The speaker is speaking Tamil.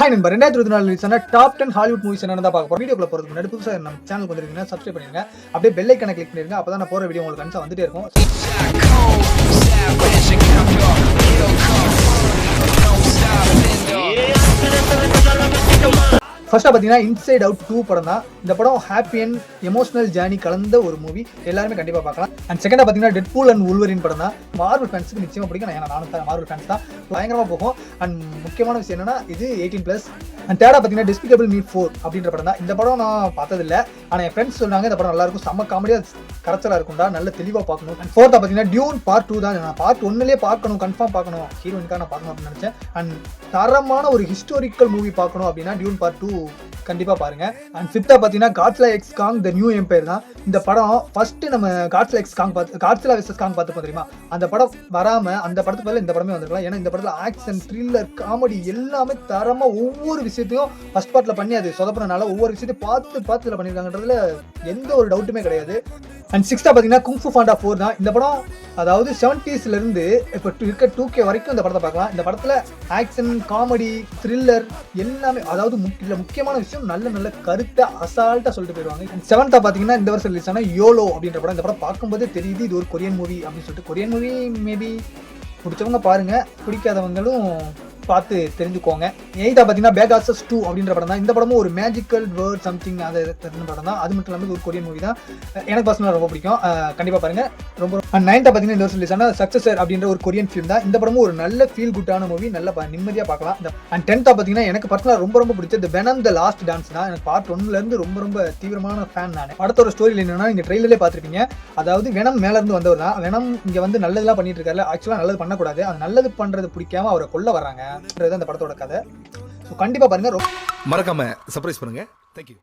ஹாய் நண்பர், 2024 ரிலீஸ் ஆன டாப் 10 ஹாலிவுட் மூவிஸ் என்னன்னு தான் பார்க்க போறோம். வீடியோக்குள்ள போறதுக்கு முன்னாடி புதுசா நம்ம சேனலுக்கு வந்திருக்கீங்கன்னா சப்ஸ்கிரைப் பண்ணிருங்க. அப்படியே பெல் ஐகானை கிளிக் பண்ணிருங்க. அப்பதான் நான் போற வீடியோ உங்களுக்கு கன்சா வந்துட்டே இருக்கும். ஃபர்ஸ்டா பாத்தீங்கன்னா இன்சைட் அவுட் 2 படம் தான். இந்த படம் ஹாப்பி அண்ட் எமோஷனல் ஜேர்னி கலந்த ஒரு மூவி. எல்லாருமே கண்டிப்பா பார்க்கலாம். அண்ட் செகண்டா பாத்தீங்கன்னா டெட்பூல் அண்ட் வூல்வரின் படம் தான். மார்வல் ஃபேன்ஸ்க்கு நிச்சயமா பிடிக்கும். நானும் மார்வல் ஃபேன்ஸ் தான். பயங்கரமா போகும். அண்ட் முக்கியமான விஷயம் என்னன்னா இது 18+. அண்ட் தேர்டா பாத்தீங்கன்னா டெஸ்பிகபிள் மீ 4 அப்படின்ற படம் தான். இந்த படம் நான் பார்த்ததில்ல. ஆனா என் ஃப்ரெண்ட்ஸ் சொன்னாங்க இந்த படம் நல்லா இருக்கும், செம்ம காமெடியா கரைச்சலா இருக்கும்டா, நல்ல தெளிவா பார்க்கணும். அண்ட் ஃபோர்த்தா பாத்தீங்கன்னா டியூன் பார்ட் 2 தான். நான் பார்ட் 1லயே பார்க்கணும், கன்ஃபார்ம் பார்க்கணும், ஹீரோயினுக்காக நான் பார்க்கணும் அப்படின்னு நினைச்சேன். அண்ட் தரமான ஒரு ஹிஸ்டாரிக்கல் மூவி பார்க்கணும் அப்படின்னா டியூன் பார்ட் 2 கண்டிப்பா பாருங்க. அண்ட் ஃபிஃப்த்தா பாத்தீங்கன்னா காட்ஸிலா எக்ஸ் காங் தி நியூ எம்பையர் தான். இந்த படம் ஃபர்ஸ்ட் நம்ம காட்ஸிலா வெர்சஸ் காங் பார்த்துப்போம் தெரியுமா? அந்த படம் வராம அந்த படத்துக்கு பதிலா இந்த படமே வந்திருக்கலாம். ஏன்னா இந்த படத்துல ஆக்ஷன், த்ரில்லர், காமெடி எல்லாமே தரமா ஒவ்வொரு விஷயத்தையும் ஃபர்ஸ்ட் பார்ட்ல பண்ணி அது சொதப்பினால ஒவ்வொரு விஷயத்தையும் பார்த்து இதுல பண்ணிருக்காங்கன்றதுல எந்த ஒரு டவுட்டுமே கிடையாது. அண்ட் சிக்ஸ்தா பாத்தீங்கன்னா குங்ஃபு பாண்டா 4 தான். இந்த படம் அதாவது 70sல இருந்து இப்போ இருக்க 2K வரைக்கும் இந்த படத்தை பார்க்கலாம். இந்த படத்துல ஆக்ஷன், காமெடி, த்ரில்லர் எல்லாமே, அதாவது முக்கியமான விஷயம் நல்ல கருத்தை அசால்ட்டா சொல்லிட்டு போயிடுவாங்க. அண்ட் செவன்த்தா பாத்தீங்கன்னா இந்த வருஷம் ரிலீஸ் ஆன யோலோ அப்படின்ற படம். இந்த படம் பார்க்கும்போதே தெரியுது இது ஒரு கொரியன் மூவி அப்படின்னு சொல்லிட்டு. கொரியன் மூவி மேபி பிடிச்சவங்க பாருங்க, பிடிக்காதவங்களும் பார்த்து தெரிஞ்சுக்கோங்க. எய்தா பாத்தீங்கன்னா பேகாசஸ் 2 அப்படின்ற படம் தான். இந்த படமும் ஒரு மேஜிக்கல் வேர்ட் சம்திங் அது தெரிஞ்ச படம் தான். அது மட்டும் இல்லாமல் ஒரு கொரியன் மூவி தான். எனக்கு பர்சனலாக ரொம்ப பிடிக்கும், கண்டிப்பா பாருங்க. ரொம்ப நைன்த்தா பாத்தீங்கன்னா இந்த வருஷம் ரிலீஸ் ஆன சக்சஸர் அப்படின்ற ஒரு கொரியன் ஃபிலிம் தான். இந்த படமும் ஒரு நல்ல ஃபீல் குட்டான மூவி, நல்ல நிம்மதியா பார்க்கலாம். அண்ட் 10th பாத்தீங்கன்னா எனக்கு பர்சனலாக ரொம்ப பிடிச்ச The Venom The Last Dance தான். எனக்கு பார்ட் 1ல இருந்து ரொம்ப தீவிரமான ஃபேன் நான். படத்தோட ஸ்டோரியில் என்னன்னா நீங்க ட்ரெயிலர்லேயே பார்த்துருப்பீங்க. அதாவது வெனம் மேல இருந்து வந்தவர் தான். வெனம் இங்க வந்து நல்லதெல்லாம் பண்ணிட்டு இருக்காரு. ஆக்சுவலா நல்லது பண்ணக்கூடாது, அது நல்லது பண்றது பிடிக்காம அவரை கொல்ல வர்றாங்க. அந்த படத்தோட கதை. கண்டிப்பா பாருங்க, மறக்காம சர்ப்ரைஸ் பண்ணுங்க. Thank you.